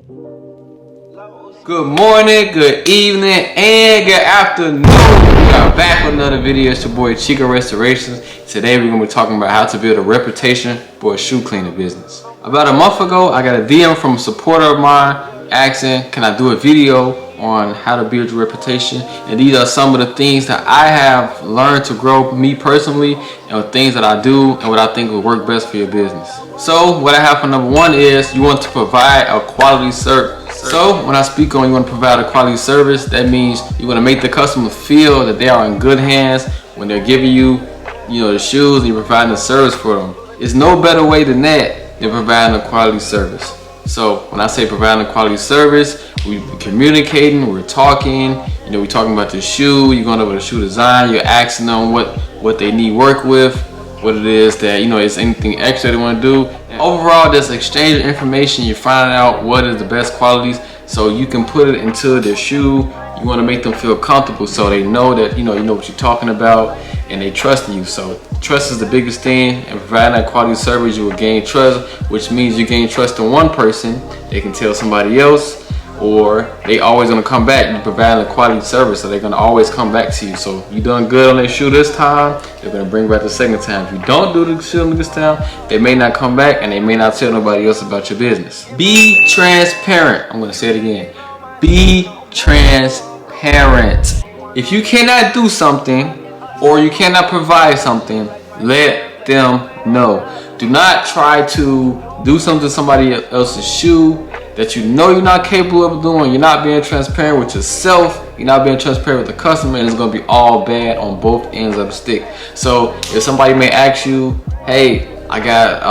Good morning, good evening, and good afternoon. We are back with another video. It's your boy Chico Restorations. Today we're going to be talking about how to build a reputation for a shoe cleaning business. About a month ago, I got a DM from a supporter of mine asking, can I do a video on how to build your reputation? And these are some of the things that I have learned to grow me personally, and things that I do and what I think will work best for your business. So what I have for number one is you want to provide a quality service. So when I speak on you want to provide a quality service, that means you want to make the customer feel that they are in good hands when they're giving you, the shoes, and you're providing the service for them. There's no better way than that than providing a quality service. So when I say providing a quality service, we're communicating, we're talking, we're talking about the shoe, you're going over the shoe design, you're asking them what they need work with, what it is that, is anything extra they want to do. And overall, this exchange of information, you're finding out what is the best qualities so you can put it into their shoe. You want to make them feel comfortable so they know that, you know what you're talking about and they trust you. So trust is the biggest thing, and providing that quality service, you will gain trust, which means you gain trust in one person, they can tell somebody else, or they always gonna come back. You providing a quality service, so they're gonna always come back to you. So you done good on their shoe this time, they're gonna bring back the second time. If you don't do the shoe this time, they may not come back and they may not tell nobody else about your business. Be transparent. I'm gonna say it again. Be transparent. If you cannot do something or you cannot provide something, let them know. Do not try to do something to somebody else's shoe that you're not capable of doing. You're not being transparent with yourself, you're not being transparent with the customer, and it's going to be all bad on both ends of the stick. So if somebody may ask you, hey, I got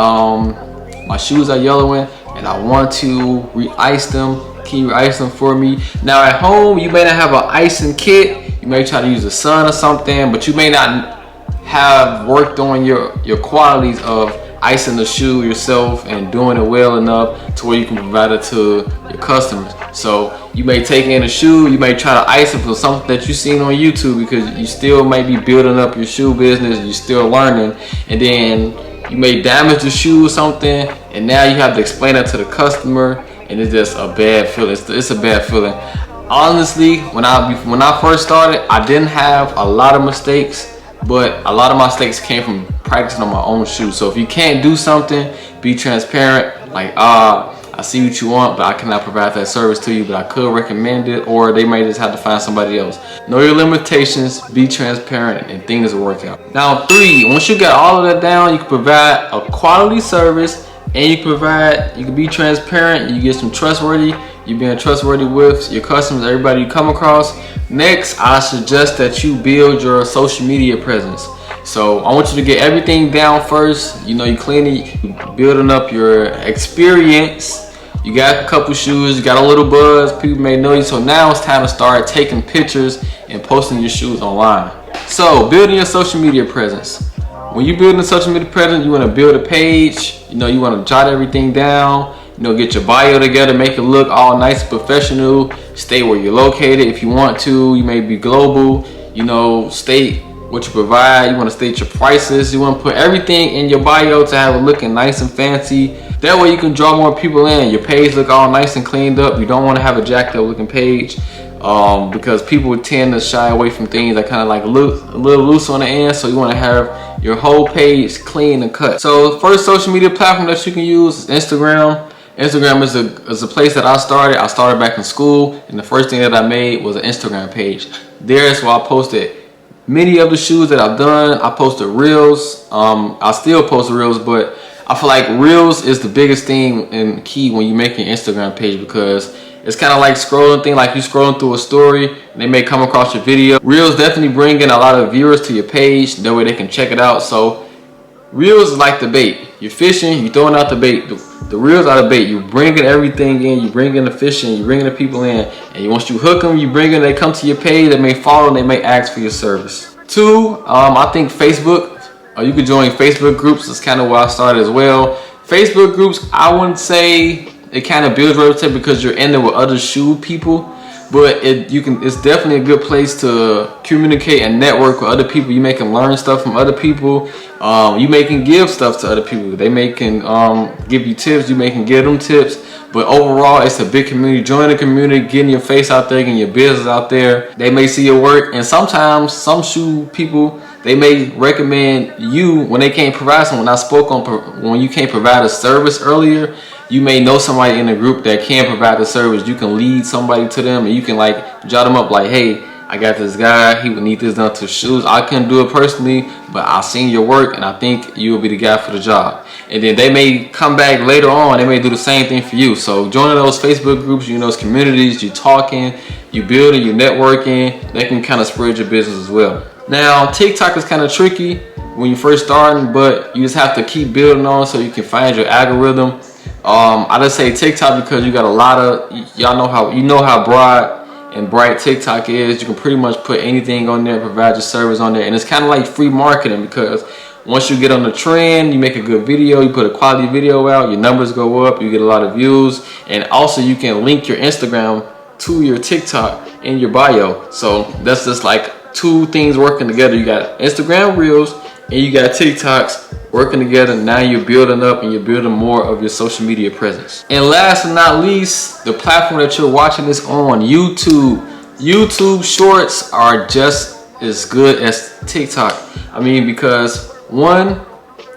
my shoes are yellowing and I want to re-ice them, can you re-ice them for me? Now at home you may not have an icing kit, you may try to use the sun or something, but you may not have worked on your qualities of icing the shoe yourself and doing it well enough to where you can provide it to your customers. So you may take in a shoe, you may try to ice it for something that you've seen on YouTube, because you still may be building up your shoe business, you're still learning, and then you may damage the shoe or something, and now you have to explain that to the customer, and it's just a bad feeling. It's a bad feeling. Honestly, when I first started, I didn't have a lot of mistakes, but a lot of my mistakes came from practicing on my own shoes. So if you can't do something, be transparent. Like, I see what you want, but I cannot provide that service to you, but I could recommend it, or they may just have to find somebody else. Know your limitations, be transparent, and things will work out. Now 3, once you got all of that down, you can provide a quality service, and you can be transparent, you get some trustworthy, you're being trustworthy with your customers, everybody you come across. Next, I suggest that you build your social media presence. So I want you to get everything down first. You cleaning, building up your experience. You got a couple shoes, you got a little buzz, people may know you. So now it's time to start taking pictures and posting your shoes online. So building your social media presence. When you're building a social media presence, you want to build a page. You want to jot everything down. Get your bio together, make it look all nice and professional. State where you're located if you want to. You may be global. State what you provide. You want to state your prices. You want to put everything in your bio to have it looking nice and fancy. That way you can draw more people in. Your page look all nice and cleaned up. You don't want to have a jacked up looking page, because people tend to shy away from things that kind of like look a little loose on the end. So you want to have your whole page clean and cut. So the first social media platform that you can use is Instagram. Instagram is a place that I started. I started back in school, and the first thing that I made was an Instagram page. There's where I posted many of the shoes that I've done. I posted reels. I still post reels, but I feel like reels is the biggest thing and key when you make your Instagram page, because it's kind of like scrolling thing, like you scrolling through a story and they may come across your video. Reels definitely bring in a lot of viewers to your page, that way they can check it out. So reels is like the bait. You're fishing, you're throwing out the bait. The reels are the bait. You're bringing everything in. You bring in the fishing. You bringing the people in. And once you hook them, you bring in. They come to your page. They may follow. And they may ask for your service. 2, I think Facebook. You could join Facebook groups. That's kind of where I started as well. Facebook groups, I wouldn't say it kind of builds reputation because you're in there with other shoe people. but it's definitely a good place to communicate and network with other people. You may can learn stuff from other people. You may can give stuff to other people. They may can give you tips. You may can give them tips. But overall, it's a big community. Join the community, getting your face out there, getting your business out there. They may see your work, and sometimes some shoe people, they may recommend you when they can't provide something. When I spoke on when you can't provide a service earlier, you may know somebody in the group that can provide the service. You can lead somebody to them, and you can like jot them up like, hey, I got this guy, he would need this done to shoes. I couldn't do it personally, but I've seen your work and I think you will be the guy for the job. And then they may come back later on, they may do the same thing for you. So joining those Facebook groups, you know, those communities, you talking, you building, you networking, they can kind of spread your business as well. Now, TikTok is kind of tricky when you first starting, but you just have to keep building on so you can find your algorithm. I just say TikTok because you got a lot of, y'all know how broad and bright TikTok is. You can pretty much put anything on there, provide your service on there, and it's kind of like free marketing because once you get on the trend, you make a good video, you put a quality video out, your numbers go up, you get a lot of views, and also you can link your Instagram to your TikTok in your bio. So that's just like two things working together. You got Instagram Reels and you got TikToks working together. Now you're building up and you're building more of your social media presence. And last but not least, the platform that you're watching this on, YouTube. YouTube Shorts are just as good as TikTok. I mean, because one,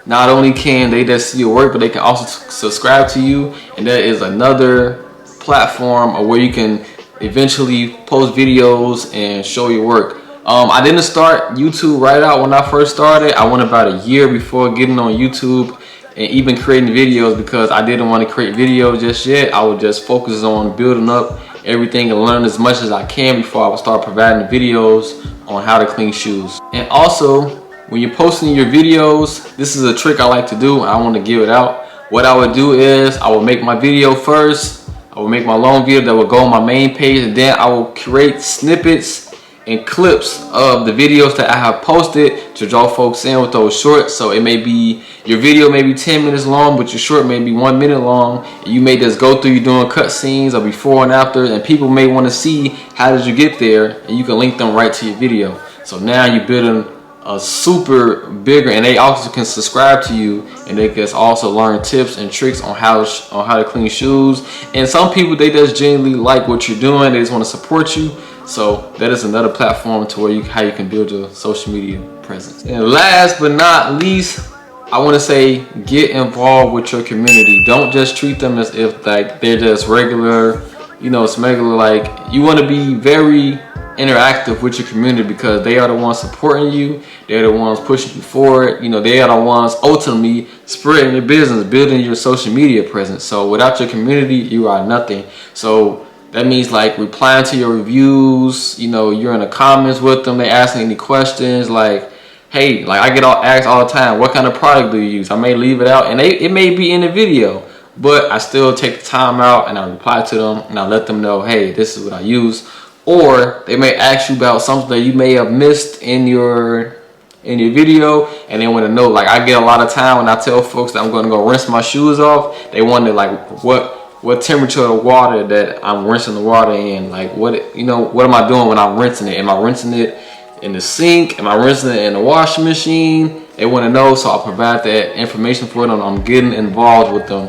not only can they just see your work, but they can also subscribe to you, and there is another platform where you can eventually post videos and show your work. I didn't start YouTube right out when I first started. I went about a year before getting on YouTube and even creating videos because I didn't want to create videos just yet. I would just focus on building up everything and learn as much as I can before I would start providing videos on how to clean shoes. And also, when you're posting your videos, this is a trick I like to do. I want to give it out. What I would do is I would make my video first. I would make my long video that would go on my main page, and then I will create snippets and clips of the videos that I have posted to draw folks in with those shorts. So it may be, your video may be 10 minutes long, but your short may be 1 minute long. You may just go through you doing cut scenes or before and after, and people may want to see how did you get there, and you can link them right to your video. So now you're building a super bigger, and they also can subscribe to you, and they can also learn tips and tricks on how to clean shoes. And some people, they just genuinely like what you're doing, they just want to support you. So that is another platform to where how you can build your social media presence. And last but not least, I want to say, get involved with your community. Don't just treat them as if like they're just regular, you know, it's regular. Like, you want to be very interactive with your community because they are the ones supporting you. They're the ones pushing you forward. You know, they are the ones ultimately spreading your business, building your social media presence. So without your community, you are nothing. So that means like replying to your reviews, you know, you're in the comments with them, they asking any questions like, hey, like I get asked all the time, what kind of product do you use? I may leave it out, and it may be in the video, but I still take the time out and I reply to them and I let them know, hey, this is what I use. Or they may ask you about something that you may have missed in your video, and they want to know. Like, I get a lot of time when I tell folks that I'm going to go rinse my shoes off, they wonder like what temperature of the water that I'm rinsing the water in. Like, what am I doing when I'm rinsing it? Am I rinsing it in the sink? Am I rinsing it in the washing machine? They want to know, so I'll provide that information for them. I'm getting involved with them.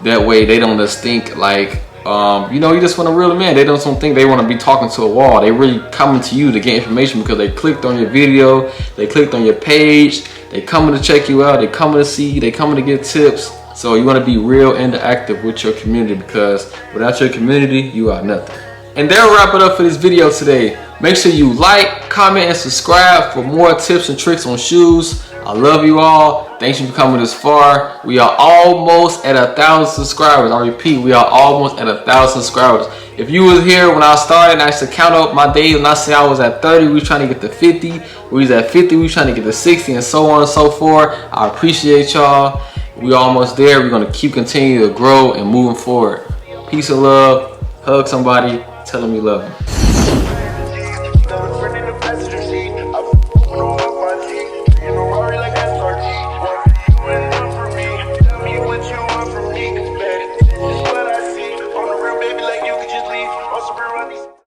That way they don't just think like, you know, you just want to reel them in. They don't think they want to be talking to a wall. They really coming to you to get information because they clicked on your video, they clicked on your page, they coming to check you out, they coming to see, they coming to get tips. So you want to be real interactive with your community because without your community, you are nothing. And that'll wrap it up for this video today. Make sure you like, comment, and subscribe for more tips and tricks on shoes. I love you all. Thanks for coming this far. We are almost at 1,000 subscribers. I repeat, we are almost at 1,000 subscribers. If you was here when I started and I used to count up my days, and I said I was at 30, we was trying to get to 50. We was at 50, we was trying to get to 60, and so on and so forth. I appreciate y'all. We almost there. We're going to keep continuing to grow and moving forward. Peace and love. Hug somebody. Tell them you love them.